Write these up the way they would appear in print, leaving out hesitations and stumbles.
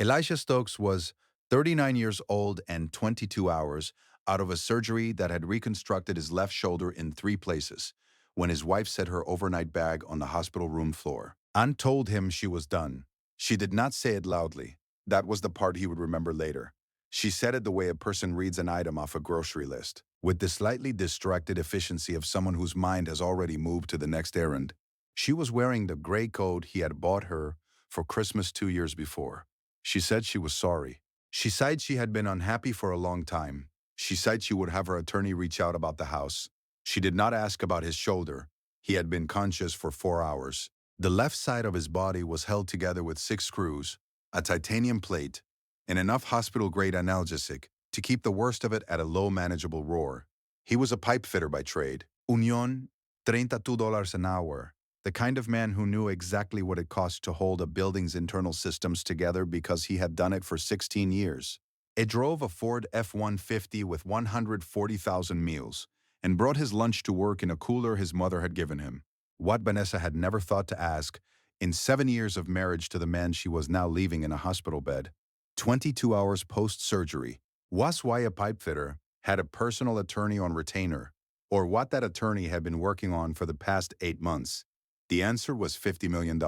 Elijah Stokes was 39 years old and 22 hours out of a surgery that had reconstructed his left shoulder in 3 places when his wife set her overnight bag on the hospital room floor. Anne told him she was done. She did not say it loudly. That was the part he would remember later. She said it the way a person reads an item off a grocery list, with the slightly distracted efficiency of someone whose mind has already moved to the next errand. She was wearing the gray coat he had bought her for Christmas 2 years before. She said she was sorry. She sighed she had been unhappy for a long time. She said she would have her attorney reach out about the house. She did not ask about his shoulder. He had been conscious for 4 hours. The left side of his body was held together with 6 screws, a titanium plate, and enough hospital-grade analgesic to keep the worst of it at a low manageable roar. He was a pipe fitter by trade. Union, $32 an hour. The kind of man who knew exactly what it cost to hold a building's internal systems together because he had done it for 16 years. He drove a Ford F-150 with 140,000 meals and brought his lunch to work in a cooler his mother had given him. What Vanessa had never thought to ask, in 7 years of marriage to the man she was now leaving in a hospital bed, 22 hours post-surgery, was why a pipe fitter had a personal attorney on retainer, or what that attorney had been working on for the past 8 months. The answer was $50 million.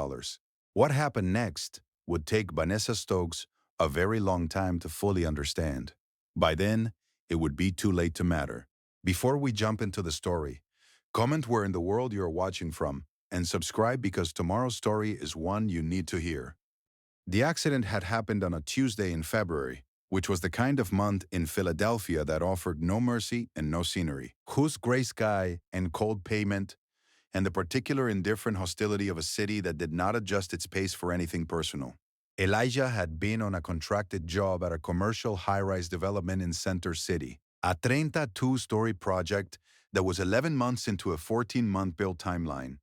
What happened next would take Vanessa Stokes a very long time to fully understand. By then, it would be too late to matter. Before we jump into the story, comment where in the world you're watching from, and subscribe because tomorrow's story is one you need to hear. The accident had happened on a Tuesday in February, which was the kind of month in Philadelphia that offered no mercy and no scenery. Whose gray sky and cold pavement and the particular indifferent hostility of a city that did not adjust its pace for anything personal. Elijah had been on a contracted job at a commercial high-rise development in Center City, a 32-story project that was 11 months into a 14-month build timeline,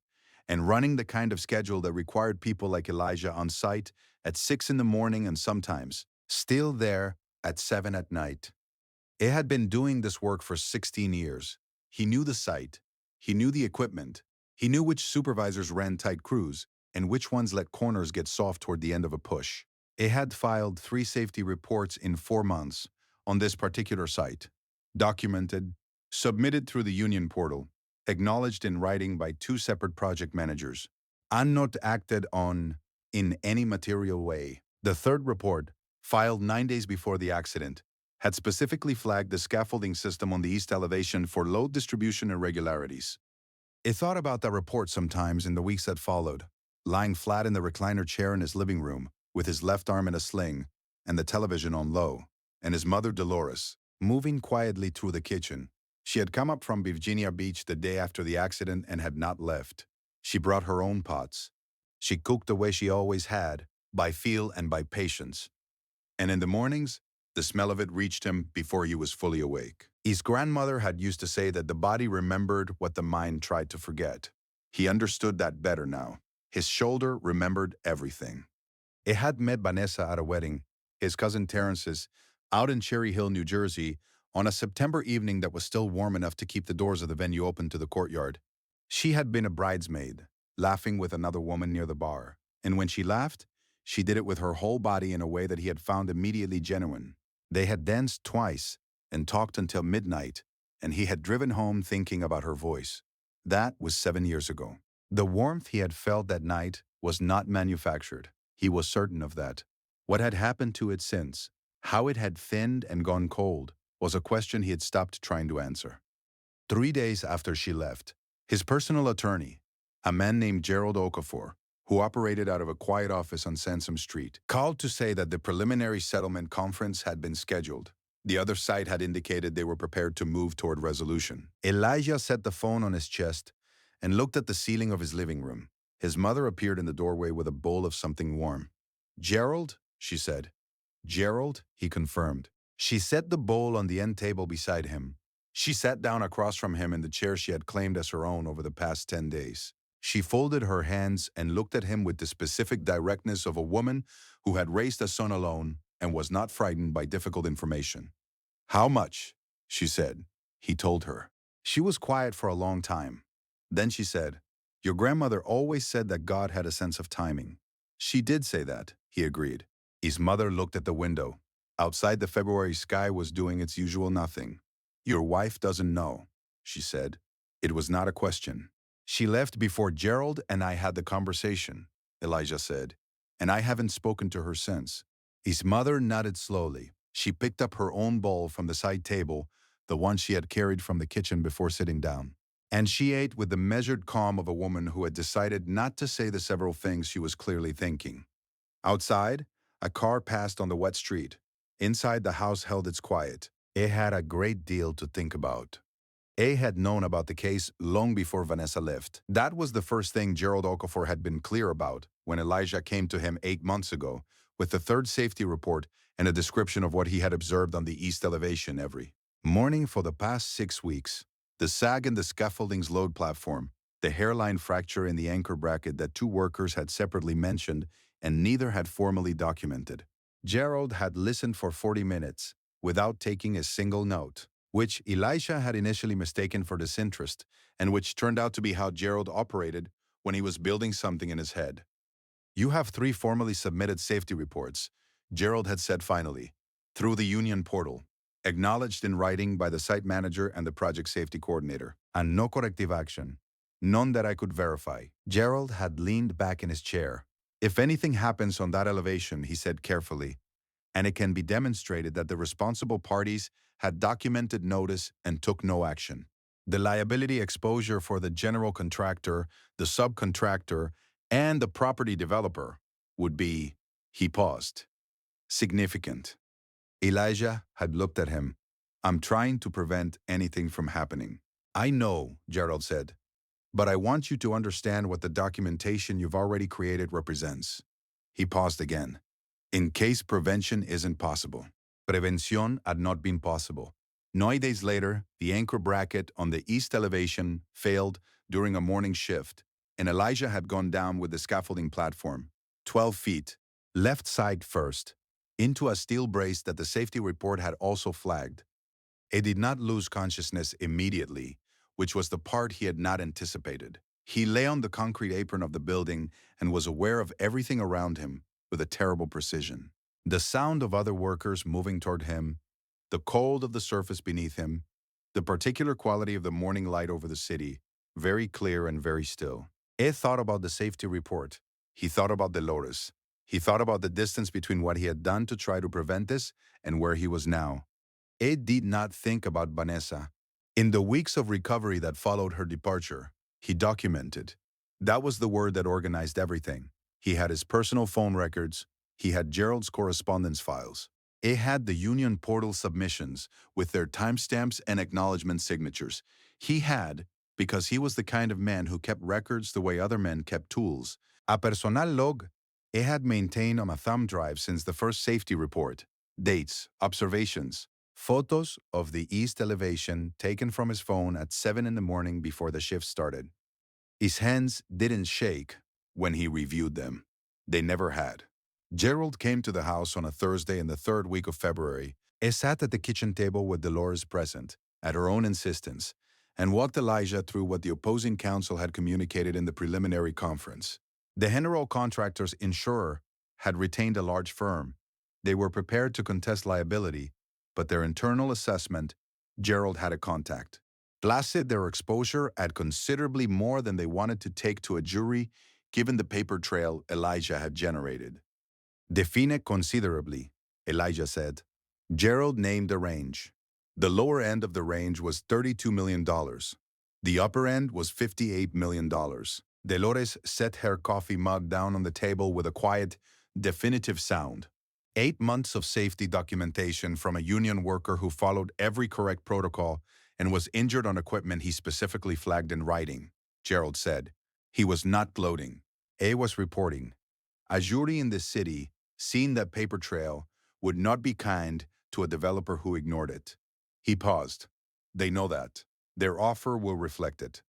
and running the kind of schedule that required people like Elijah on site at 6 in the morning and sometimes still there at 7 at night. He had been doing this work for 16 years. He knew the site. He knew the equipment. He knew which supervisors ran tight crews and which ones let corners get soft toward the end of a push. He had filed 3 safety reports in 4 months on this particular site, documented, submitted through the union portal, acknowledged in writing by 2 separate project managers, and not acted on in any material way. The third report, filed 9 days before the accident, had specifically flagged the scaffolding system on the east elevation for load distribution irregularities. He thought about that report sometimes in the weeks that followed, lying flat in the recliner chair in his living room, with his left arm in a sling and the television on low, and his mother Dolores, moving quietly through the kitchen. She had come up from Virginia Beach the day after the accident and had not left. She brought her own pots. She cooked the way she always had, by feel and by patience. And in the mornings, the smell of it reached him before he was fully awake. His grandmother had used to say that the body remembered what the mind tried to forget. He understood that better now. His shoulder remembered everything. He had met Vanessa at a wedding, his cousin Terence's, out in Cherry Hill, New Jersey, on a September evening that was still warm enough to keep the doors of the venue open to the courtyard. She had been a bridesmaid, laughing with another woman near the bar. And when she laughed, she did it with her whole body in a way that he had found immediately genuine. They had danced twice and talked until midnight, and he had driven home thinking about her voice. That was 7 years ago. The warmth he had felt that night was not manufactured. He was certain of that. What had happened to it since, how it had thinned and gone cold, was a question he had stopped trying to answer. 3 days after she left, his personal attorney, a man named Gerald Okafor, who operated out of a quiet office on Sansom Street, called to say that the preliminary settlement conference had been scheduled. The other side had indicated they were prepared to move toward resolution. Elijah set the phone on his chest and looked at the ceiling of his living room. His mother appeared in the doorway with a bowl of something warm. "Gerald?" she said. "Gerald?" he confirmed. She set the bowl on the end table beside him. She sat down across from him in the chair she had claimed as her own over the past 10 days. She folded her hands and looked at him with the specific directness of a woman who had raised a son alone and was not frightened by difficult information. "How much?" she said. He told her. She was quiet for a long time. Then she said, "Your grandmother always said that God had a sense of timing." She did say that, he agreed. His mother looked at the window. Outside, the February sky was doing its usual nothing. Your wife doesn't know, she said. It was not a question. She left before Gerald and I had the conversation, Elijah said, and I haven't spoken to her since. His mother nodded slowly. She picked up her own bowl from the side table, the one she had carried from the kitchen before sitting down. And she ate with the measured calm of a woman who had decided not to say the several things she was clearly thinking. Outside, a car passed on the wet street. Inside, the house held its quiet. It had a great deal to think about. A had known about the case long before Vanessa left. That was the first thing Gerald Okafor had been clear about when Elijah came to him 8 months ago with the third safety report and a description of what he had observed on the east elevation every morning for the past 6 weeks. The sag in the scaffolding's load platform, the hairline fracture in the anchor bracket that 2 workers had separately mentioned and neither had formally documented. Gerald had listened for 40 minutes without taking a single note, which Elijah had initially mistaken for disinterest and which turned out to be how Gerald operated when he was building something in his head. You have 3 formally submitted safety reports, Gerald had said finally, through the union portal, acknowledged in writing by the site manager and the project safety coordinator, and no corrective action, none that I could verify. Gerald had leaned back in his chair. If anything happens on that elevation, he said carefully, and it can be demonstrated that the responsible parties had documented notice and took no action, the liability exposure for the general contractor, the subcontractor, and the property developer would be, he paused, significant. Elijah had looked at him. I'm trying to prevent anything from happening. I know, Gerald said, but I want you to understand what the documentation you've already created represents. He paused again. In case prevention isn't possible. Prevención had not been possible. 9 days later, the anchor bracket on the east elevation failed during a morning shift, and Elijah had gone down with the scaffolding platform, 12 feet, left side first, into a steel brace that the safety report had also flagged. He did not lose consciousness immediately, which was the part he had not anticipated. He lay on the concrete apron of the building and was aware of everything around him with a terrible precision. The sound of other workers moving toward him, the cold of the surface beneath him, the particular quality of the morning light over the city, very clear and very still. Ed thought about the safety report. He thought about Dolores. He thought about the distance between what he had done to try to prevent this and where he was now. Ed did not think about Vanessa. In the weeks of recovery that followed her departure, he documented. That was the word that organized everything. He had his personal phone records. He had Gerald's correspondence files. It had the union portal submissions with their timestamps and acknowledgement signatures. He had, because he was the kind of man who kept records the way other men kept tools, a personal log. It had maintained on a thumb drive since the first safety report, dates, observations, photos of the east elevation taken from his phone at 7 in the morning before the shift started. His hands didn't shake when he reviewed them. They never had. Gerald came to the house on a Thursday in the 3rd week of February. He sat at the kitchen table with Dolores present, at her own insistence, and walked Elijah through what the opposing counsel had communicated in the preliminary conference. The general contractor's insurer had retained a large firm. They were prepared to contest liability, but their internal assessment, Gerald had a contact. Blasted their exposure at considerably more than they wanted to take to a jury, given the paper trail Elijah had generated. Define considerably, Elijah said. Gerald named a range. The lower end of the range was $32 million. The upper end was $58 million. Dolores set her coffee mug down on the table with a quiet, definitive sound. 8 months of safety documentation from a union worker who followed every correct protocol and was injured on equipment he specifically flagged in writing, Gerald said. He was not gloating. A was reporting. A jury in this city, seeing that paper trail, would not be kind to a developer who ignored it. He paused. They know that. Their offer will reflect it.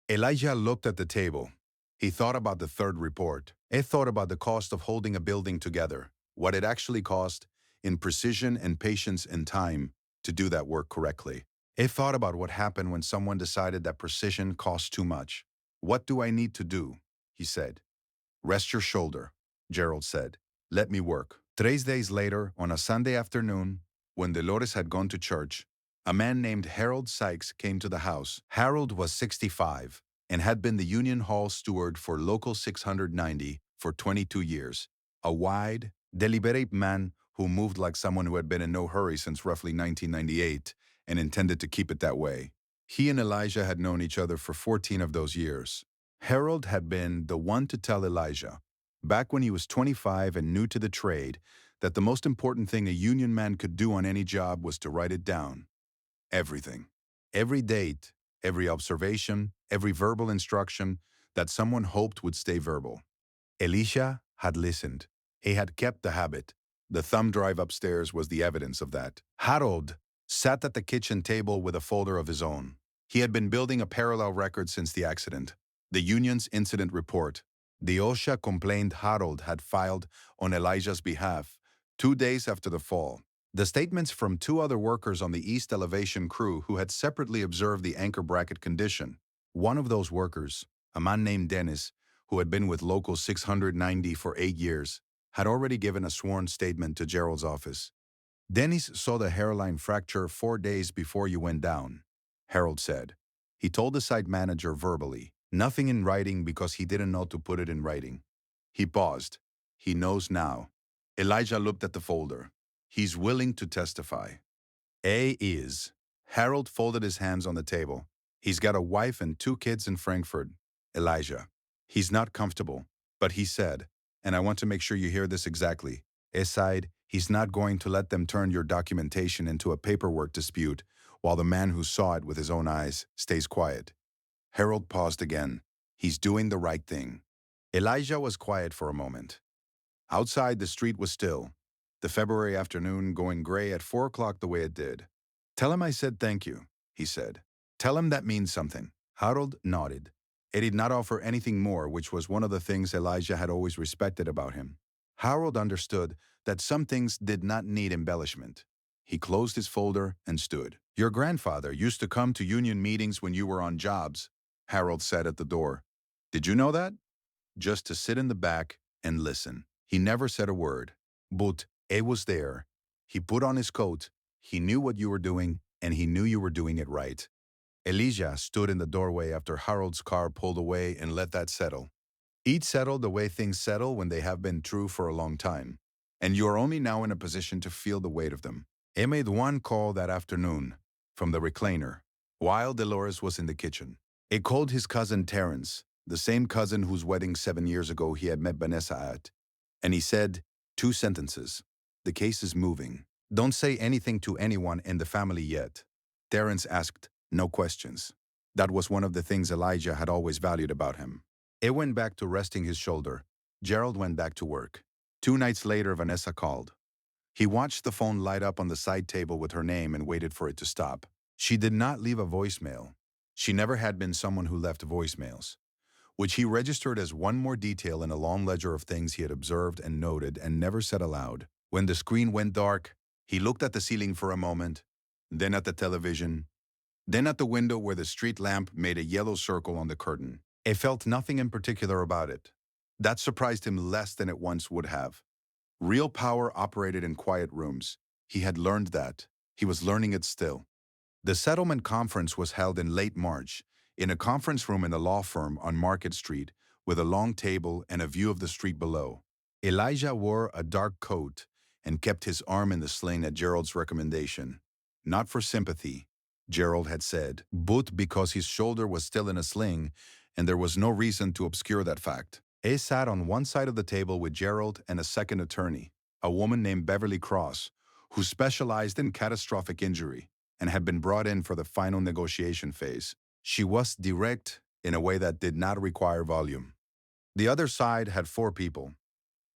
Elijah looked at the table. He thought about the third report. He thought about the cost of holding a building together, what it actually cost in precision and patience and time to do that work correctly. He thought about what happened when someone decided that precision cost too much. What do I need to do? He said. Rest your shoulder, Gerald said. Let me work. 3 days later, on a Sunday afternoon, when Dolores had gone to church, a man named Harold Sykes came to the house. Harold was 65 and had been the Union Hall steward for Local 690 for 22 years. A wide, deliberate man who moved like someone who had been in no hurry since roughly 1998 and intended to keep it that way. He and Elijah had known each other for 14 of those years. Harold had been the one to tell Elijah, back when he was 25 and new to the trade, that the most important thing a union man could do on any job was to write it down. Everything. Every date, every observation, every verbal instruction that someone hoped would stay verbal. Elisha had listened. He had kept the habit. The thumb drive upstairs was the evidence of that. Harold sat at the kitchen table with a folder of his own. He had been building a parallel record since the accident. The union's incident report. The OSHA complaint Harold had filed on Elijah's behalf 2 days after the fall. The statements from 2 other workers on the East Elevation crew who had separately observed the anchor bracket condition. One of those workers, a man named Dennis, who had been with Local 690 for 8 years, had already given a sworn statement to Gerald's office. Dennis saw the hairline fracture 4 days before you went down, Harold said. He told the site manager verbally, nothing in writing because he didn't know to put it in writing. He paused. He knows now. Elijah looked at the folder. He's willing to testify. A is. Harold folded his hands on the table. He's got a wife and 2 kids in Frankfurt. Elijah. He's not comfortable, but he said, and I want to make sure you hear this exactly. Aside, he's not going to let them turn your documentation into a paperwork dispute while the man who saw it with his own eyes stays quiet. Harold paused again. He's doing the right thing. Elijah was quiet for a moment. Outside, the street was still, the February afternoon going gray at 4 o'clock the way it did. Tell him I said thank you, he said. Tell him that means something. Harold nodded. He did not offer anything more, which was one of the things Elijah had always respected about him. Harold understood that some things did not need embellishment. He closed his folder and stood. Your grandfather used to come to union meetings when you were on jobs, Harold said at the door. Did you know that? Just to sit in the back and listen. He never said a word. But he was there. He put on his coat. He knew what you were doing, and he knew you were doing it right. Elijah stood in the doorway after Harold's car pulled away and let that settle. Each settled the way things settle when they have been true for a long time, and you are only now in a position to feel the weight of them. He made one call that afternoon, from the recliner, while Dolores was in the kitchen. He called his cousin Terrence, the same cousin whose wedding 7 years ago he had met Vanessa at, and he said 2 sentences. The case is moving. Don't say anything to anyone in the family yet. Terrence asked no questions. That was one of the things Elijah had always valued about him. He went back to resting his shoulder. Gerald went back to work. 2 nights later, Vanessa called. He watched the phone light up on the side table with her name and waited for it to stop. She did not leave a voicemail. She never had been someone who left voicemails, which he registered as one more detail in a long ledger of things he had observed and noted and never said aloud. When the screen went dark, he looked at the ceiling for a moment, then at the television, then at the window where the street lamp made a yellow circle on the curtain. He felt nothing in particular about it. That surprised him less than it once would have. Real power operated in quiet rooms. He had learned that. He was learning it still. The settlement conference was held in late March, in a conference room in the law firm on Market Street, with a long table and a view of the street below. Elijah wore a dark coat and kept his arm in the sling at Gerald's recommendation. Not for sympathy, Gerald had said, but because his shoulder was still in a sling and there was no reason to obscure that fact. He sat on one side of the table with Gerald and a second attorney, a woman named Beverly Cross, who specialized in catastrophic injury and had been brought in for the final negotiation phase. She was direct in a way that did not require volume. The other side had 4 people.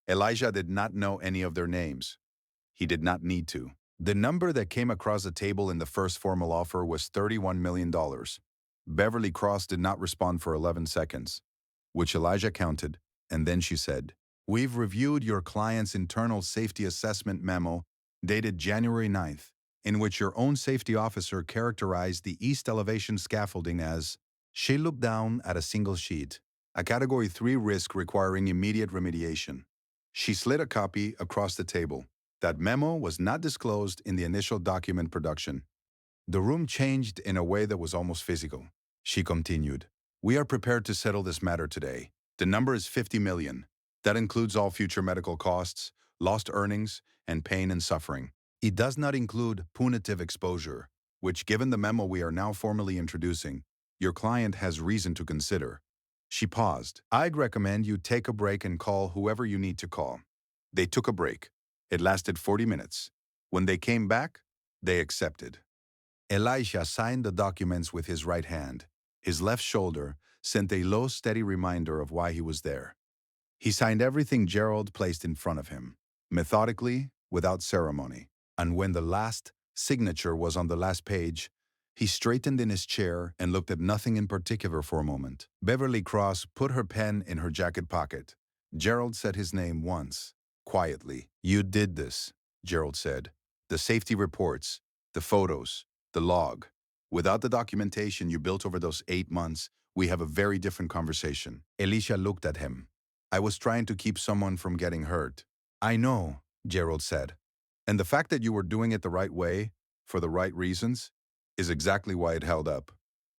Elijah did not know any of their names. He did not need to. The number that came across the table in the first formal offer was $31 million. Beverly Cross did not respond for 11 seconds, which Elijah counted, and then she said, "We've reviewed your client's internal safety assessment memo dated January 9th, in which your own safety officer characterized the East Elevation scaffolding as." She looked down at a single sheet, a Category 3 risk requiring immediate remediation. She slid a copy across the table. That memo was not disclosed in the initial document production. The room changed in a way that was almost physical. She continued, "We are prepared to settle this matter today. The number is 50 million. That includes all future medical costs, lost earnings, and pain and suffering. It does not include punitive exposure, which, given the memo we are now formally introducing, your client has reason to consider." She paused. "I'd recommend you take a break and call whoever you need to call." They took a break. It lasted 40 minutes. When they came back, they accepted. Elisha signed the documents with his right hand. His left shoulder sent a low, steady reminder of why he was there. He signed everything Gerald placed in front of him, methodically, without ceremony. And when the last signature was on the last page, he straightened in his chair and looked at nothing in particular for a moment. Beverly Cross put her pen in her jacket pocket. Gerald said his name once, quietly. "You did this," Gerald said. "The safety reports, the photos, the log. Without the documentation you built over those 8 months, we have a very different conversation." Elisha looked at him. "I was trying to keep someone from getting hurt." "I know," Gerald said. "And the fact that you were doing it the right way, for the right reasons, is exactly why it held up."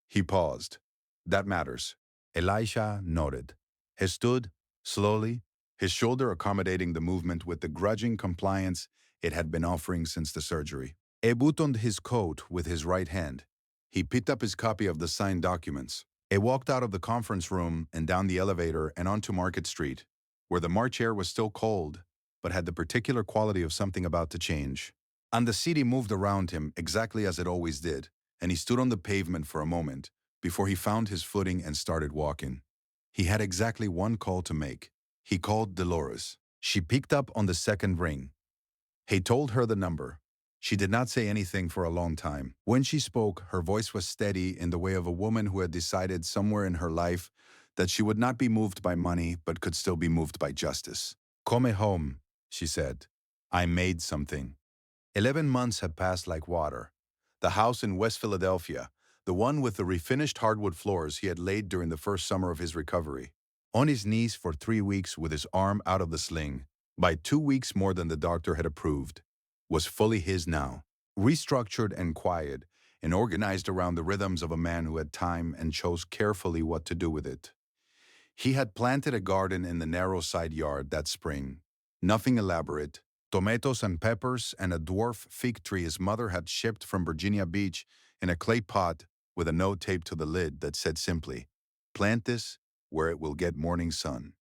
He paused. "That matters." Elisha nodded. He stood, slowly, his shoulder accommodating the movement with the grudging compliance it had been offering since the surgery. He buttoned his coat with his right hand. He picked up his copy of the signed documents. He walked out of the conference room and down the elevator and onto Market Street, where the March air was still cold, but had the particular quality of something about to change. And the city moved around him exactly as it always did, and he stood on the pavement for a moment before he found his footing and started walking. He had exactly one call to make. He called Dolores. She picked up on the second ring. He told her the number. She did not say anything for a long time. When she spoke, her voice was steady in the way of a woman who had decided somewhere in her life that she would not be moved by money but could still be moved by justice. "Come home," she said. "I made something." 11 months had passed like water. The house in West Philadelphia, the one with the refinished hardwood floors he had laid during the first summer of his recovery. On his knees for 3 weeks with his arm out of the sling, by 2 weeks more than the doctor had approved, was fully his now, restructured and quiet, and organized around the rhythms of a man who had time and chose carefully what to do with it. He had planted a garden in the narrow side yard that spring. Nothing elaborate. Tomatoes and peppers and a dwarf fig tree his mother had shipped from Virginia Beach in a clay pot with a note taped to the lid that said simply, "Plant this where it will get morning sun."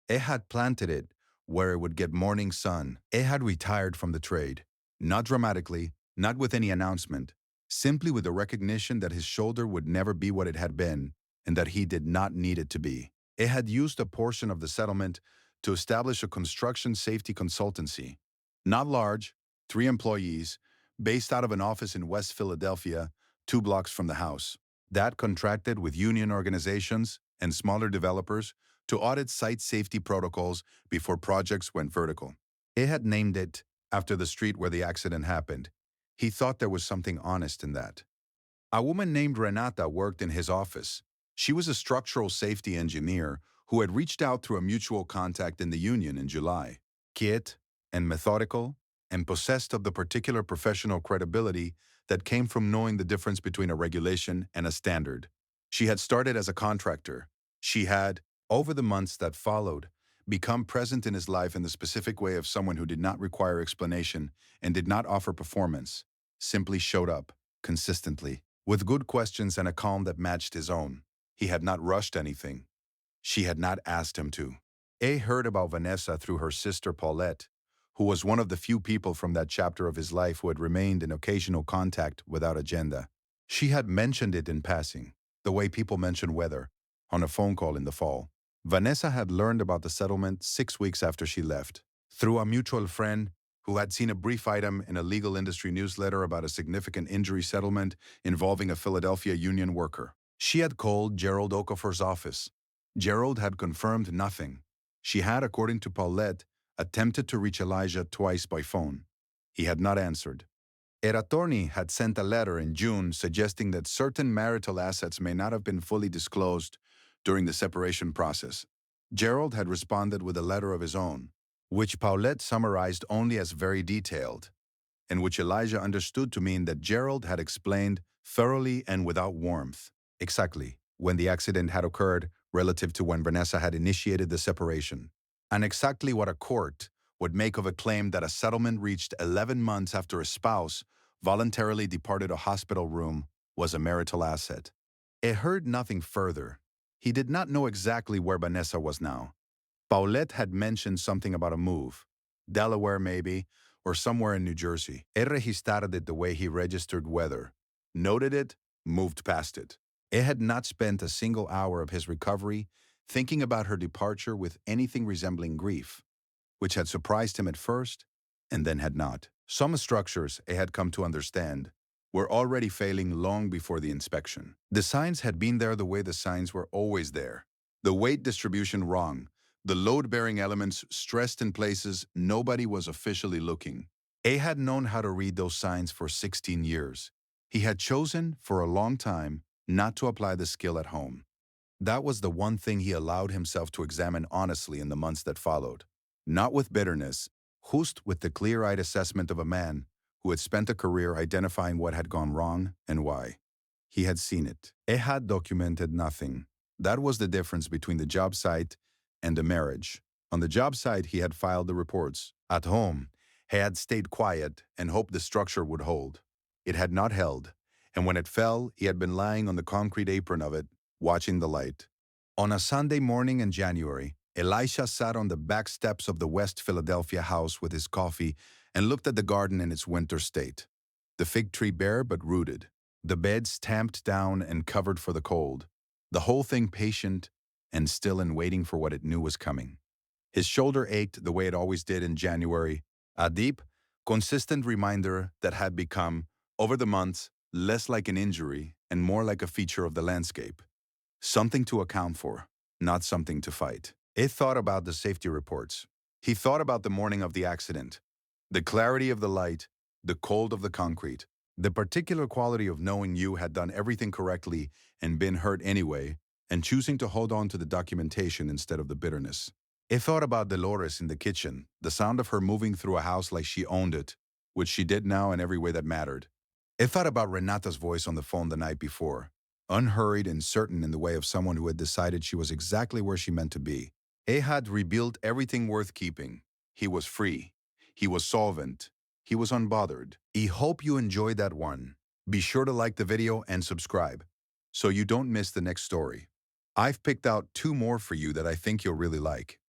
He had planted it where it would get morning sun. He had retired from the trade. Not dramatically, not with any announcement, simply with the recognition that his shoulder would never be what it had been and that he did not need it to be. He had used a portion of the settlement to establish a construction safety consultancy. Not large, 3 employees, based out of an office in West Philadelphia, 2 blocks from the house. That contracted with union organizations and smaller developers to audit site safety protocols before projects went vertical. He had named it after the street where the accident happened. He thought there was something honest in that. A woman named Renata worked in his office. She was a structural safety engineer who had reached out through a mutual contact in the union in July. Quiet and methodical and possessed of the particular professional credibility that came from knowing the difference between a regulation and a standard. She had started as a contractor. She had, over the months that followed, become present in his life in the specific way of someone who did not require explanation and did not offer performance, simply showed up, consistently, with good questions and a calm that matched his own. He had not rushed anything. She had not asked him to. A heard about Vanessa through her sister Paulette, who was one of the few people from that chapter of his life who had remained in occasional contact without agenda. She had mentioned it in passing, the way people mention weather, on a phone call in the fall. Vanessa had learned about the settlement 6 weeks after she left, through a mutual friend who had seen a brief item in a legal industry newsletter about a significant injury settlement involving a Philadelphia union worker. She had called Gerald Okafor's office. Gerald had confirmed nothing. She had, according to Paulette, attempted to reach Elijah twice by phone. He had not answered. Her attorney had sent a letter in June suggesting that certain marital assets may not have been fully disclosed during the separation process. Gerald had responded with a letter of his own, which Paulette summarized only as very detailed, and which Elijah understood to mean that Gerald had explained thoroughly and without warmth, exactly when the accident had occurred relative to when Vanessa had initiated the separation, and exactly what a court would make of a claim that a settlement reached 11 months after a spouse voluntarily departed a hospital room was a marital asset. He heard nothing further. He did not know exactly where Vanessa was now. Paulette had mentioned something about a move. Delaware, maybe, or somewhere in New Jersey. He registrado it the way he registered weather. Noted it, moved past it. He had not spent a single hour of his recovery thinking about her departure with anything resembling grief, which had surprised him at first and then had not. Some structures, he had come to understand, were already failing long before the inspection. The signs had been there the way the signs were always there. The weight distribution wrong, the load-bearing elements stressed in places nobody was officially looking. A had known how to read those signs for 16 years. He had chosen, for a long time, not to apply the skill at home. That was the one thing he allowed himself to examine honestly in the months that followed. Not with bitterness, just with the clear-eyed assessment of a man who had spent a career identifying what had gone wrong and why. He had seen it. He had documented nothing. That was the difference between the job site and the marriage. On the job site, he had filed the reports. At home, he had stayed quiet and hoped the structure would hold. It had not held, and when it fell, he had been lying on the concrete apron of it, watching the light. On a Sunday morning in January, Elisha sat on the back steps of the West Philadelphia house with his coffee and looked at the garden in its winter state. The fig tree bare but rooted, the beds tamped down and covered for the cold, the whole thing patient and still in waiting for what it knew was coming. His shoulder ached the way it always did in January, a deep, consistent reminder that had become, over the months, less like an injury and more like a feature of the landscape. Something to account for, not something to fight. He thought about the safety reports. He thought about the morning of the accident, the clarity of the light, the cold of the concrete, the particular quality of knowing you had done everything correctly and been hurt anyway, and choosing to hold on to the documentation instead of the bitterness. He thought about Dolores in the kitchen, the sound of her moving through a house like she owned it, which she did now in every way that mattered. He thought about Renata's voice on the phone the night before, unhurried and certain in the way of someone who had decided she was exactly where she meant to be. He had rebuilt everything worth keeping. He was free. He was solvent. He was unbothered. I hope you enjoyed that one. Be sure to like the video and subscribe so you don't miss the next story. I've picked out 2 more for you that I think you'll really like.